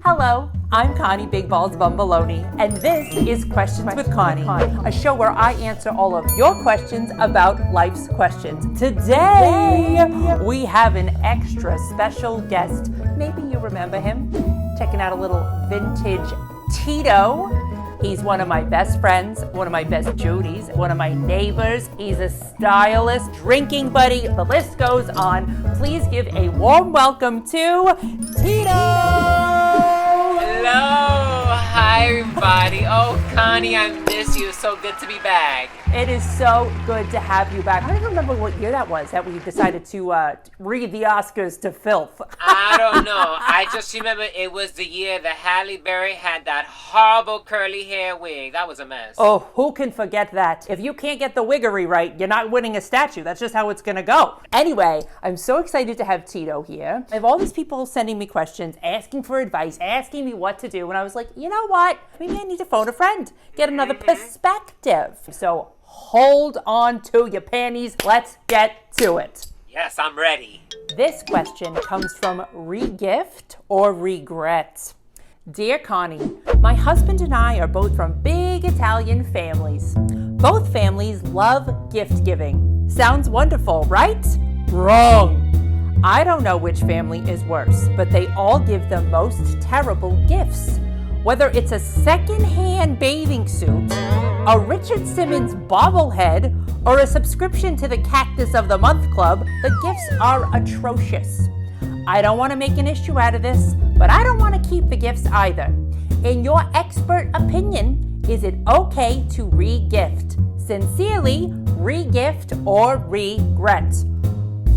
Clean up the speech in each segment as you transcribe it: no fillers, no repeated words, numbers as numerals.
Hello, I'm Connie Big Ballz Bumbaloni, and this is Questions with Connie, a show where I answer all of your questions about life's questions. Today, we have an extra special guest. Maybe you remember him. Checking out a little vintage Tito. He's one of my best friends, one of my best Judies, one of my neighbors. He's a stylist, drinking buddy. The list goes on. Please give a warm welcome to Tito! Hello! Hi, everybody. Oh, Connie, I miss you. So good to be back. It is so good to have you back. I don't even remember what year that was that we decided to read the Oscars to filth. I don't know. I just remember it was the year that Halle Berry had that horrible curly hair wig. That was a mess. Oh, who can forget that? If you can't get the wiggery right, you're not winning a statue. That's just how it's going to go. Anyway, I'm so excited to have Tito here. I have all these people sending me questions, asking for advice, asking me what to do. And I was like, you know what? Maybe I need to phone a friend, get another perspective. So hold on to your panties. Let's get to it. Yes, I'm ready. This question comes from REGIFT or REGRET. Dear Connie, my husband and I are both from big Italian families. Both families love gift giving. Sounds wonderful, right? Wrong. I don't know which family is worse, but they all give the most terrible gifts. Whether it's a second-hand bathing suit, a Richard Simmons bobblehead, or a subscription to the Cactus of the Month Club, the gifts are atrocious. I don't want to make an issue out of this, but I don't want to keep the gifts either. In your expert opinion, is it okay to re-gift? Sincerely, re-gift or regret?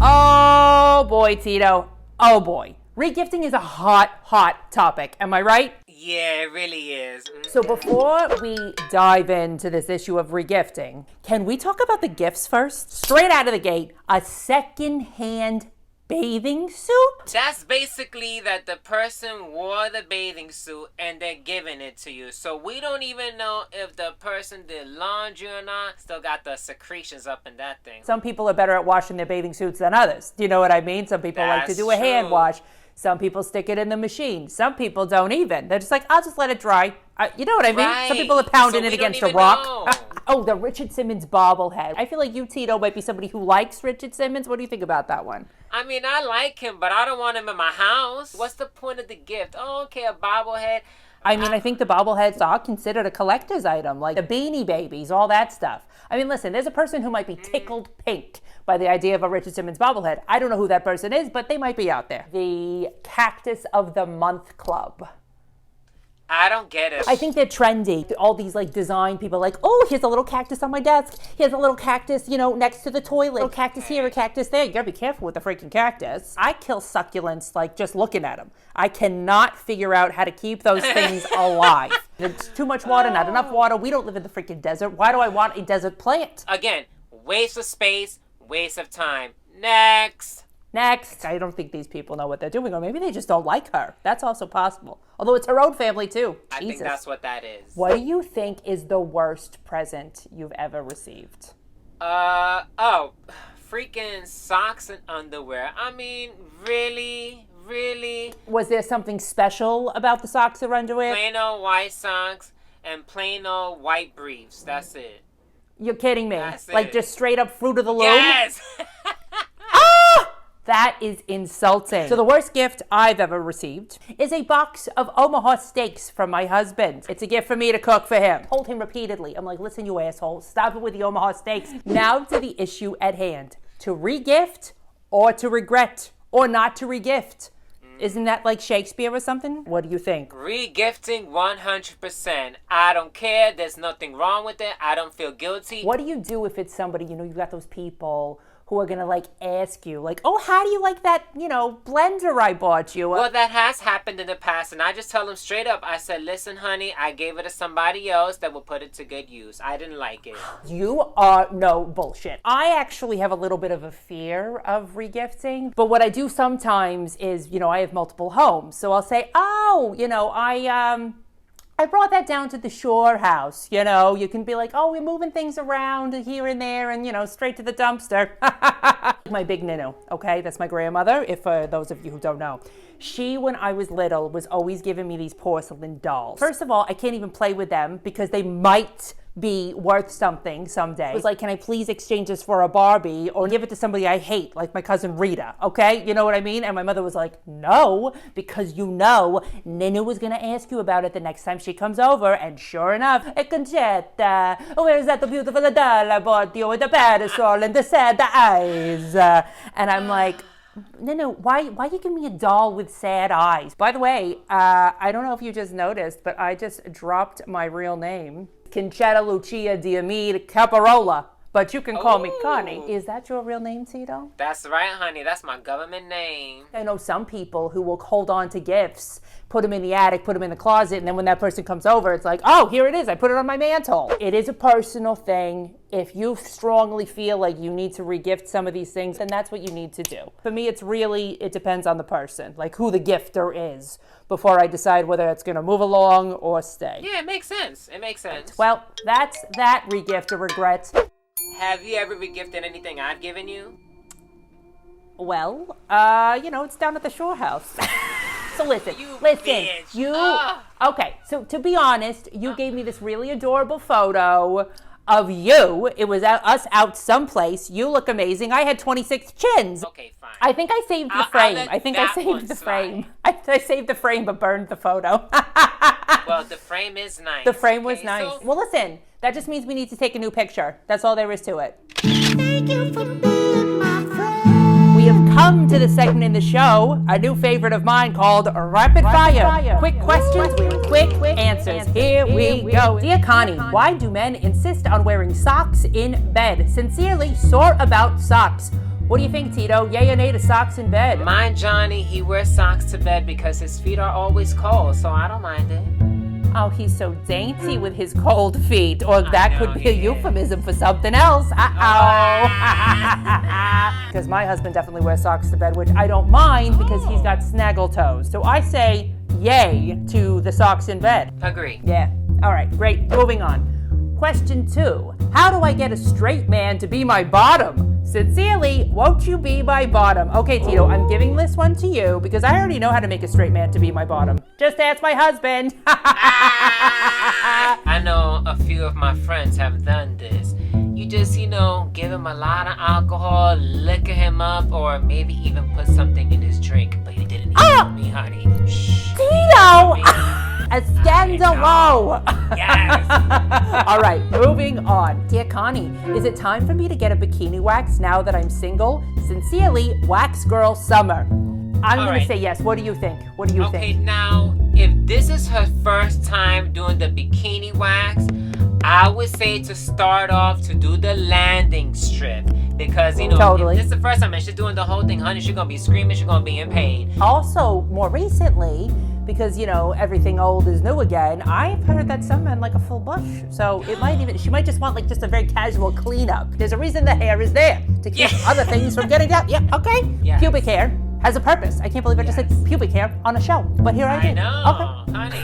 Oh boy, Tito. Oh boy. Regifting is a hot topic. Am I right? Yeah, it really is. So before we dive into this issue of regifting, can we talk about the gifts first? Straight out of the gate, a second-hand bathing suit? That's basically that the person wore the bathing suit and they're giving it to you. So we don't even know if the person did laundry or not. Still got the secretions up in that thing. Some people are better at washing their bathing suits than others. Do you know what I mean? Some people like to do a hand wash. Some people stick it in the machine. Some people don't even. They're just like, I'll just let it dry. You know what I mean? Right. Some people are pounding it against a rock. Know. Oh, the Richard Simmons bobblehead. I feel like you, Tito, might be somebody who likes Richard Simmons. What do you think about that one? I mean, I like him, but I don't want him in my house. What's the point of the gift? Oh, okay, a bobblehead. I mean, I think the bobbleheads are considered a collector's item, like the Beanie Babies, all that stuff. I mean, listen, there's a person who might be tickled pink by the idea of a Richard Simmons bobblehead. I don't know who that person is, but they might be out there. The Cactus of the Month Club. I don't get it. I think they're trendy. All these like design people like, oh, here's a little cactus on my desk. Here's a little cactus, you know, next to the toilet. A little cactus here, a cactus there. You gotta be careful with the freaking cactus. I kill succulents like just looking at them. I cannot figure out how to keep those things alive. There's too much water, not enough water. We don't live in the freaking desert. Why do I want a desert plant? Again, waste of space, waste of time. Next. I don't think these people know what they're doing, or maybe they just don't like her. That's also possible. Although it's her own family too. I think that's what that is. What do you think is the worst present you've ever received? Freaking socks and underwear. I mean, really? Was there something special about the socks or underwear? Plain old white socks and plain old white briefs. That's it. You're kidding me. That's like it. Just straight up Fruit of the Loom? Yes! That is insulting. So the worst gift I've ever received is a box of Omaha steaks from my husband. It's a gift for me to cook for him. Told him repeatedly. I'm like, listen, you asshole, stop it with the Omaha steaks. Now to the issue at hand. To re-gift or to regret or not to re-gift. Isn't that like Shakespeare or something? What do you think? Re-gifting 100%. I don't care. There's nothing wrong with it. I don't feel guilty. What do you do if it's somebody, you know, you got those people who are gonna like ask you, like, oh, how do you like that, you know, blender I bought you? Well, that has happened in the past, and I just tell them straight up. I said, listen, honey, I gave it to somebody else that will put it to good use. I didn't like it. You are no bullshit. I actually have a little bit of a fear of regifting, but what I do sometimes is, you know, I have multiple homes, so I'll say, oh, you know, I I brought that down to the shore house. You know, you can be like, oh, we're moving things around here and there and, you know, straight to the dumpster. My big Ninu, okay? That's my grandmother, if those of you who don't know. She, when I was little, was always giving me these porcelain dolls. First of all, I can't even play with them because they might be worth something someday. It was like, can I please exchange this for a Barbie or give it to somebody I hate, like my cousin Rita, okay? You know what I mean? And my mother was like, no, because you know Ninu was gonna ask you about it the next time she comes over, and sure enough, e Concetta, where is that the beautiful doll I bought you with the parasol and the sad eyes? And I'm like, no, why you give me a doll with sad eyes? By the way, I don't know if you just noticed, but I just dropped my real name. Concetta Lucia Diamide Caparola, but you can call me Connie. Is that your real name, Tito? That's right, honey. That's my government name. I know some people who will hold on to gifts, put them in the attic, put them in the closet, and then when that person comes over, it's like, oh, here it is. I put it on my mantle. It is a personal thing. If you strongly feel like you need to regift some of these things, then that's what you need to do. For me, it depends on the person, like who the gifter is, before I decide whether it's going to move along or stay. Yeah, it makes sense. It makes sense. Well, that's that regift or regret. Have you ever regifted anything I've given you? Well, you know, it's down at the shore house. So listen, bitch. Okay, so to be honest, you gave me this really adorable photo of you. It was us out someplace. You look amazing. I had 26 chins. Okay, fine. I think I saved the frame. I saved the frame. I saved the frame but burned the photo. Well, the frame is nice. The frame was nice. So... Well, listen, that just means we need to take a new picture. That's all there is to it. Thank you for being my friend. We have come to the segment in the show, a new favorite of mine called Rapid Fire. Quick questions with quick answers. Here we go. Dear Connie, why do men insist on wearing socks in bed? Sincerely, sore about socks. What do you think, Tito? Yay or nay to socks in bed? Mine, Johnny, he wears socks to bed because his feet are always cold, so I don't mind it. Oh, he's so dainty with his cold feet. Or that could be a euphemism for something else. Uh-oh. Because my husband definitely wears socks to bed, which I don't mind because he's got snaggle toes. So I say yay to the socks in bed. Agree. Yeah. All right, great. Moving on. Question 2. How do I get a straight man to be my bottom? Sincerely, won't you be my bottom? Okay, Tito, I'm giving this one to you because I already know how to make a straight man to be my bottom. Just ask my husband. I know a few of my friends have done this. You just, give him a lot of alcohol, liquor him up, or maybe even put something in his drink. But you didn't tell me, honey. Shh. Tito! A scandalo! Yes! All right, moving on. Dear Connie, is it time for me to get a bikini wax now that I'm single? Sincerely, Wax Girl Summer. I'm going to say yes. What do you think? Okay, now, if this is her first time doing the bikini wax, I would say to start off to do the landing strip. Because, totally. If this is the first time and she's doing the whole thing, honey, she's going to be screaming, she's going to be in pain. Also, more recently, because, everything old is new again, I've heard that some men like a full bush. So she might just want just a very casual cleanup. There's a reason the hair is there, to keep other things from getting out. Yeah, okay. Yes. Pubic hair has a purpose. I can't believe I just said pubic hair on a show, but here I did. I know, okay. Honey,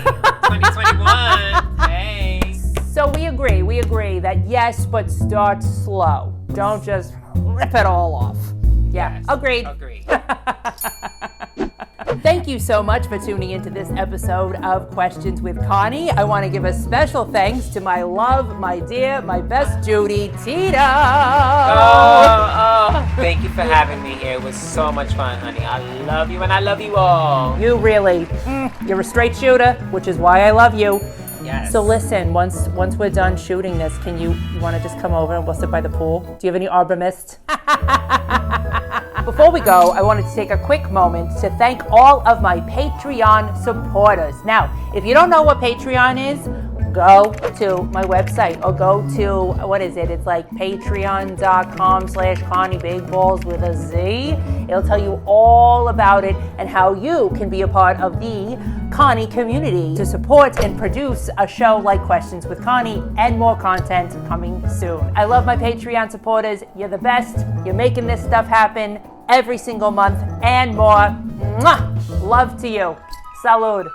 2021, hey. So we agree that yes, but start slow. Don't just rip it all off. Yeah, yes, agreed. Thank you so much for tuning into this episode of Questions with Connie. I want to give a special thanks to my love, my dear, my best Judy, Tito. Thank you for having me here. It was so much fun, honey. I love you and I love you all. You really, you're a straight shooter, which is why I love you. Yes. So listen, once we're done shooting this, you want to just come over and we'll sit by the pool? Do you have any arbor mist? Before we go, I wanted to take a quick moment to thank all of my Patreon supporters. Now, if you don't know what Patreon is, go to my website or go to, it's like patreon.com/ConnieBigBalls with a Z. It'll tell you all about it and how you can be a part of the Connie community to support and produce a show like Questions with Connie and more content coming soon. I love my Patreon supporters. You're the best. You're making this stuff happen every single month and more. Mwah! Love to you. Salud.